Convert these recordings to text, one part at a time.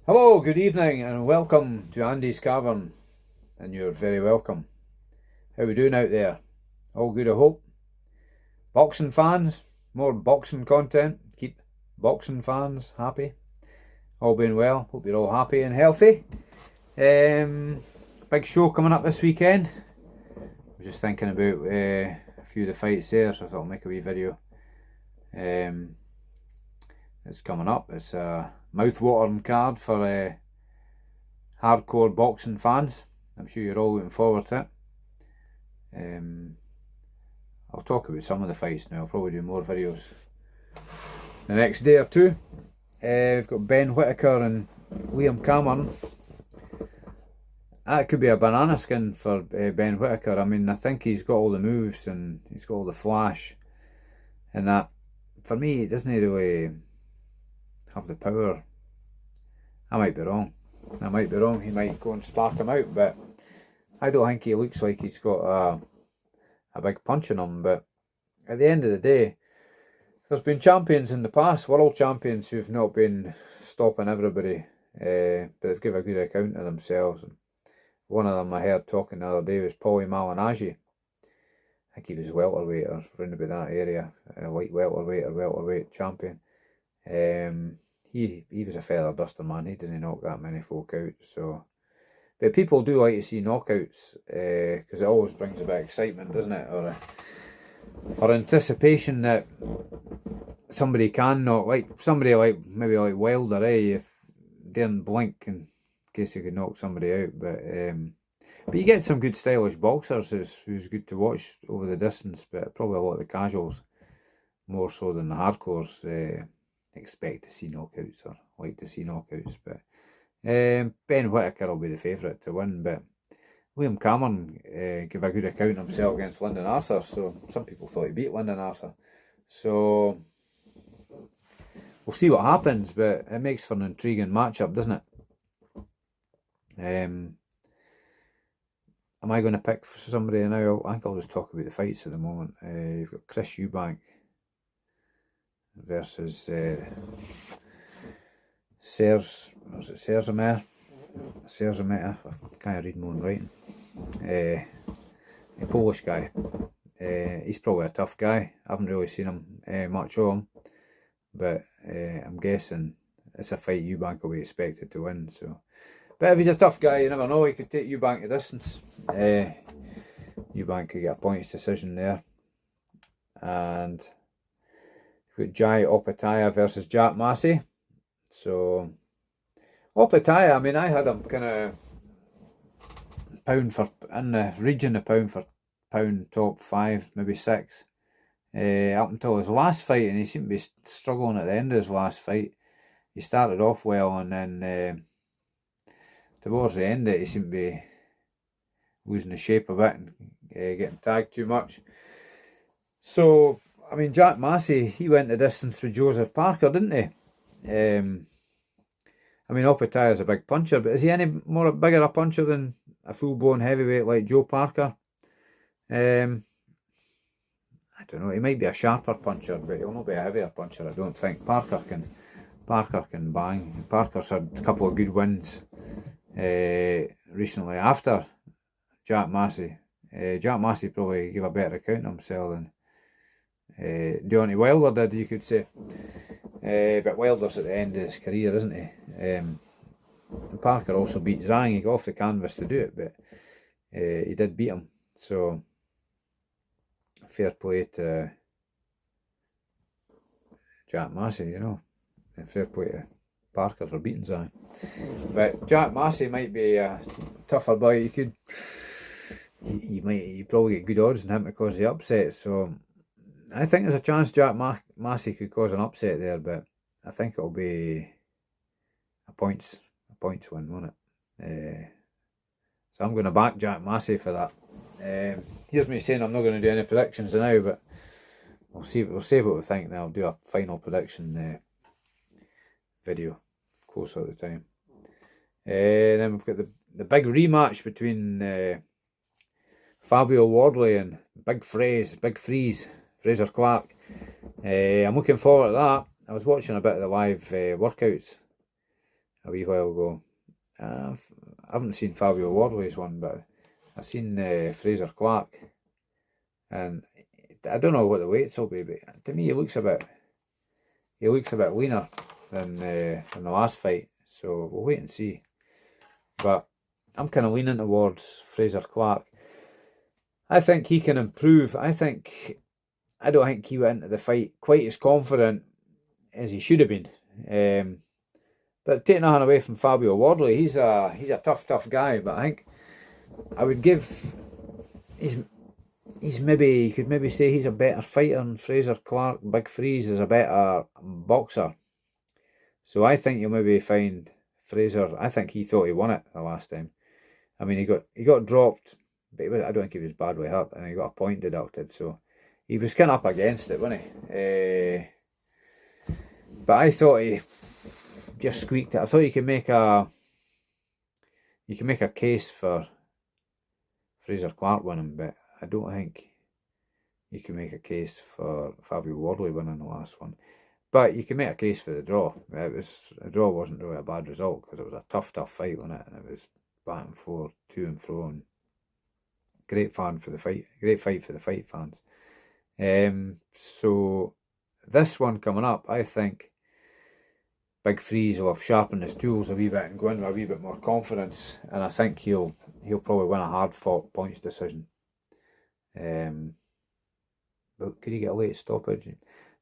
Hello, good evening and welcome to Andy's Cavern, and you're very welcome. How we doing out there? All good, I hope. Boxing fans, more boxing content, keep boxing fans happy. All being well, hope you're all happy and healthy. Big show coming up this weekend. I was just thinking about a few of the fights there, so I thought I'll make a wee video. It's coming up. It's a mouth-watering card for hardcore boxing fans. I'm sure you're all looking forward to it. I'll talk about some of the fights now. I'll probably do more videos the next day or two. We've got Ben Whitaker and Liam Cameron. That could be a banana skin for Ben Whitaker. I mean, I think he's got all the moves and he's got all the flash and that. For me, he doesn't really have the power. I might be wrong. He might go and spark him out, but I don't think he looks like he's got a big punch in him. But at the end of the day, there's been champions in the past, world champions, who've not been stopping everybody, but they've given a good account of themselves. And one of them I heard talking the other day was Paulie Malignaggi. I think he was welterweight or round about that area, light welterweight or welterweight champion. He was a feather duster, man. He didn't knock that many folk out. So, but people do like to see knockouts because it always brings a bit of excitement, doesn't it? Or anticipation that somebody can knock, like somebody like maybe like Wilder, if they didn't blink in case he could knock somebody out. But you get some good stylish boxers who's good to watch over the distance. But probably a lot of the casuals, more so than the hardcores, expect to see knockouts or like to see knockouts. But Ben Whitaker will be the favourite to win, but Liam Cameron gave a good account of himself against Lyndon Arthur, so some people thought he beat Lyndon Arthur. So we'll see what happens, but it makes for an intriguing matchup, doesn't it? Am I going to pick for somebody now? I think I'll just talk about the fights at the moment. You've got Chris Eubank versus Serzamer. I can't read my own writing. A Polish guy. He's probably a tough guy. I haven't really seen him much of him, but I'm guessing it's a fight Eubank will be expected to win. So, but if he's a tough guy, you never know. He could take Eubank a distance. Eubank could get a points decision there, and we've got Jai Opetaia versus Jack Massey. So Opetaia, I mean, I had him kind of in the region of pound for pound top 5, maybe 6, up until his last fight, and he seemed to be struggling at the end of his last fight. He started off well, and then towards the end, he seemed to be losing the shape a bit and getting tagged too much. So, I mean, Jack Massey, he went the distance with Joseph Parker, didn't he? I mean, Opetaia is a big puncher, but is he any bigger a puncher than a full-blown heavyweight like Joe Parker? I don't know. He might be a sharper puncher, but he'll not be a heavier puncher, I don't think. Parker can bang. Parker's had a couple of good wins recently after Jack Massey. Jack Massey probably gave a better account of himself than Deontay Wilder did, you could say. But Wilder's at the end of his career, isn't he? And Parker also beat Zhang. He got off the canvas to do it, but he did beat him. So fair play to Jack Massey, you know. And fair play to Parker for beating Zhang. But Jack Massey might be a tougher boy. You probably get good odds on him to cause the upset. So I think there's a chance Jack Massey could cause an upset there, but I think it'll be a points win, won't it? So I'm going to back Jack Massey for that. Here's me saying I'm not going to do any predictions now, but we'll see what we think. Then I'll do a final prediction video closer at the time. Then we've got the big rematch between Fabio Wardley and Big Fraser Clark. I'm looking forward to that. I was watching a bit of the live workouts a wee while ago. I haven't seen Fabio Wardley's one, but I've seen Fraser Clark, and I don't know what the weights will be, but to me he looks a bit leaner than the last fight. So we'll wait and see. But I'm kind of leaning towards Fraser Clark. I think he can improve. I don't think he went into the fight quite as confident as he should have been. But taking nothing away from Fabio Wardley, he's a tough guy. But I think I would give he's maybe, you could maybe say he's a better fighter than Fraser Clark. Big Freeze is a better boxer. So I think you'll maybe find Fraser. I think he thought he won it the last time. I mean, he got dropped, but I don't think he was badly hurt, and he got a point deducted. So he was kind of up against it, wasn't he? But I thought he just squeaked it. I thought you can make a case for Fraser Clark winning, but I don't think you can make a case for Fabio Wardley winning the last one. But you can make a case for the draw. A draw wasn't really a bad result, because it was a tough fight, wasn't it? And it was back and forth, to and fro, and great fight for the fight fans. So this one coming up, I think Big Freeze will have sharpened his tools a wee bit and go in with a wee bit more confidence, and I think he'll probably win a hard-fought points decision. But could he get a late stoppage?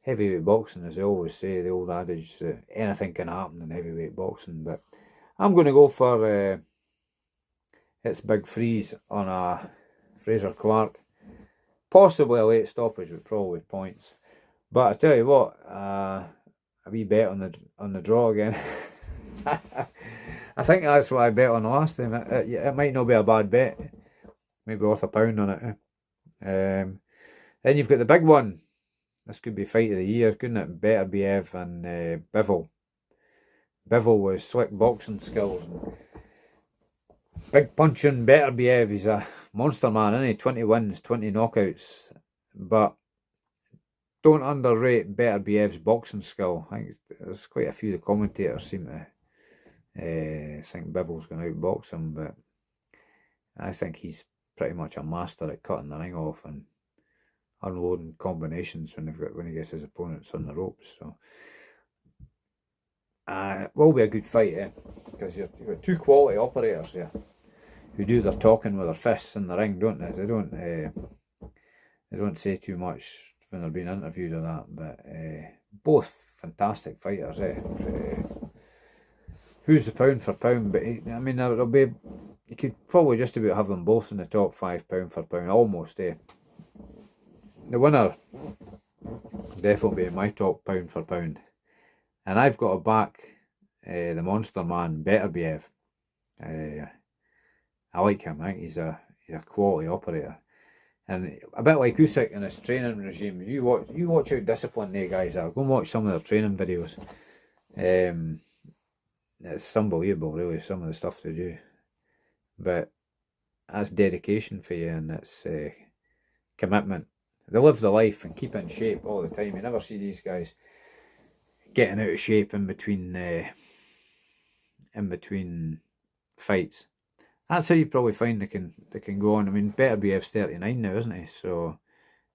Heavyweight boxing, as they always say, the old adage that anything can happen in heavyweight boxing. But I'm going to go for it's Big Freeze on a Fraser Clark. Possibly a late stoppage, but probably points. But I tell you what, a wee bet on the draw again. I think that's what I bet on the last time. It might not be a bad bet. Maybe worth £1 on it. Then you've got the big one. This could be fight of the year, couldn't it? Beterbiev and Bivol. Bivol with slick boxing skills. Big punching Beterbiev. He's a monster man, isn't he? 20 wins, 20 knockouts. But don't underrate Beterbiev's boxing skill. I think there's quite a few of the commentators seem to think Bivol's going to outbox him, but I think he's pretty much a master at cutting the ring off and unloading combinations when he gets his opponents on the ropes. So it will be a good fight, because you've got two quality operators here who do their talking with their fists in the ring, don't they? They don't say too much when they're being interviewed or that, but both fantastic fighters. Who's the pound for pound? But I mean, it'll be, you could probably just about have them both in the top 5 pound for pound, almost. The winner definitely be my top pound for pound, and I've got to back the monster man Beterbiev. I like him. I think he's a quality operator, and a bit like Usyk in his training regime. You watch how disciplined they guys are. Go and watch some of their training videos. It's unbelievable, really, some of the stuff they do. But that's dedication for you, and it's commitment. They live the life and keep in shape all the time. You never see these guys getting out of shape in between fights. That's how you probably find they can go on. I mean, Beterbiev's 39 now, isn't he? So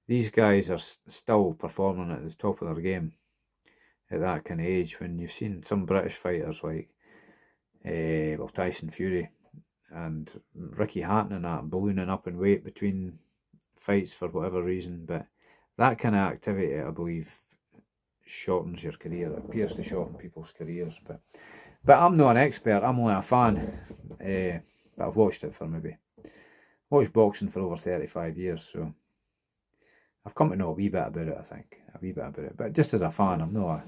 these guys are still performing at the top of their game at that kind of age. When you've seen some British fighters like Tyson Fury and Ricky Hatton and that ballooning up in weight between fights for whatever reason, but that kind of activity, I believe, shortens your career. It appears to shorten people's careers, but I'm not an expert. I'm only a fan. But I've watched boxing for over 35 years, so I've come to know a wee bit about it. I think a wee bit about it, but just as a fan, I'm not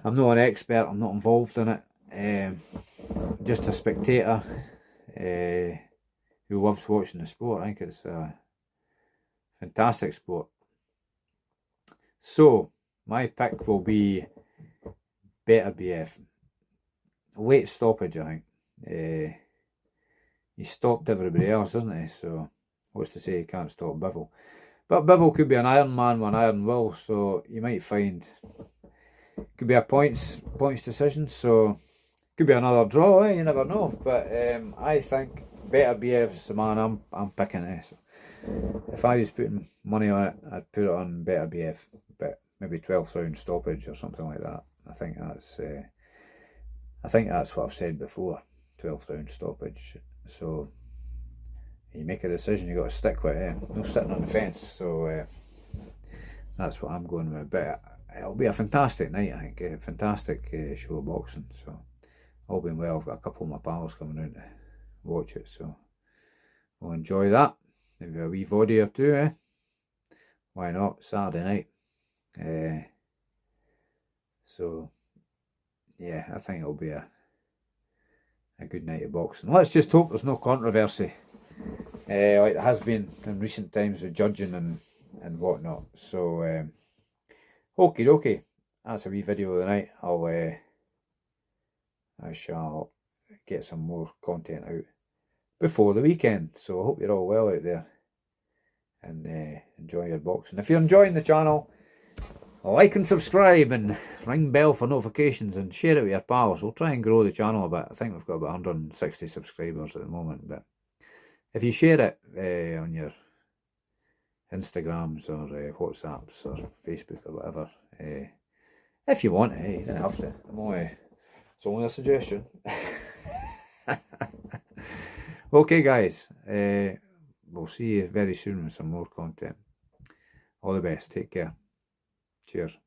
an expert. I'm not involved in it. Just a spectator who loves watching the sport. I think it's a fantastic sport. So my pick will be Beterbiev. Late stoppage, I think. He stopped everybody else, doesn't he? So what's to say he can't stop Bivol? But Bivol could be an Iron Man with an iron will, so you might find could be a points decision. So Could be another draw, eh? You never know. But I think Beterbiev's the man I'm picking this. If I was putting money on it, I'd put it on Beterbiev, but maybe 12th round stoppage or something like that. I think that's what I've said before, 12th round stoppage. So you make a decision, you got to stick with it. No sitting on the fence. So that's what I'm going with. But it'll be a fantastic night, I think. A fantastic show of boxing. So all being well, I've got a couple of my pals coming out to watch it. So we'll enjoy that. Maybe a wee voddy or two, eh? Why not? Saturday night. So yeah, I think it'll be a good night of boxing. Let's just hope there's no controversy, like there has been in recent times with judging and whatnot. So okie dokie, that's a wee video of the night. I shall get some more content out before the weekend. So I hope you're all well out there and enjoy your boxing. If you're enjoying the channel, like and subscribe and ring bell for notifications and share it with your pals. We'll try and grow the channel a bit. I think we've got about 160 subscribers at the moment. But if you share it on your Instagrams or WhatsApps or Facebook or whatever, if you want, you don't have to. It's only a suggestion. Okay, guys. We'll see you very soon with some more content. All the best. Take care. Cheers.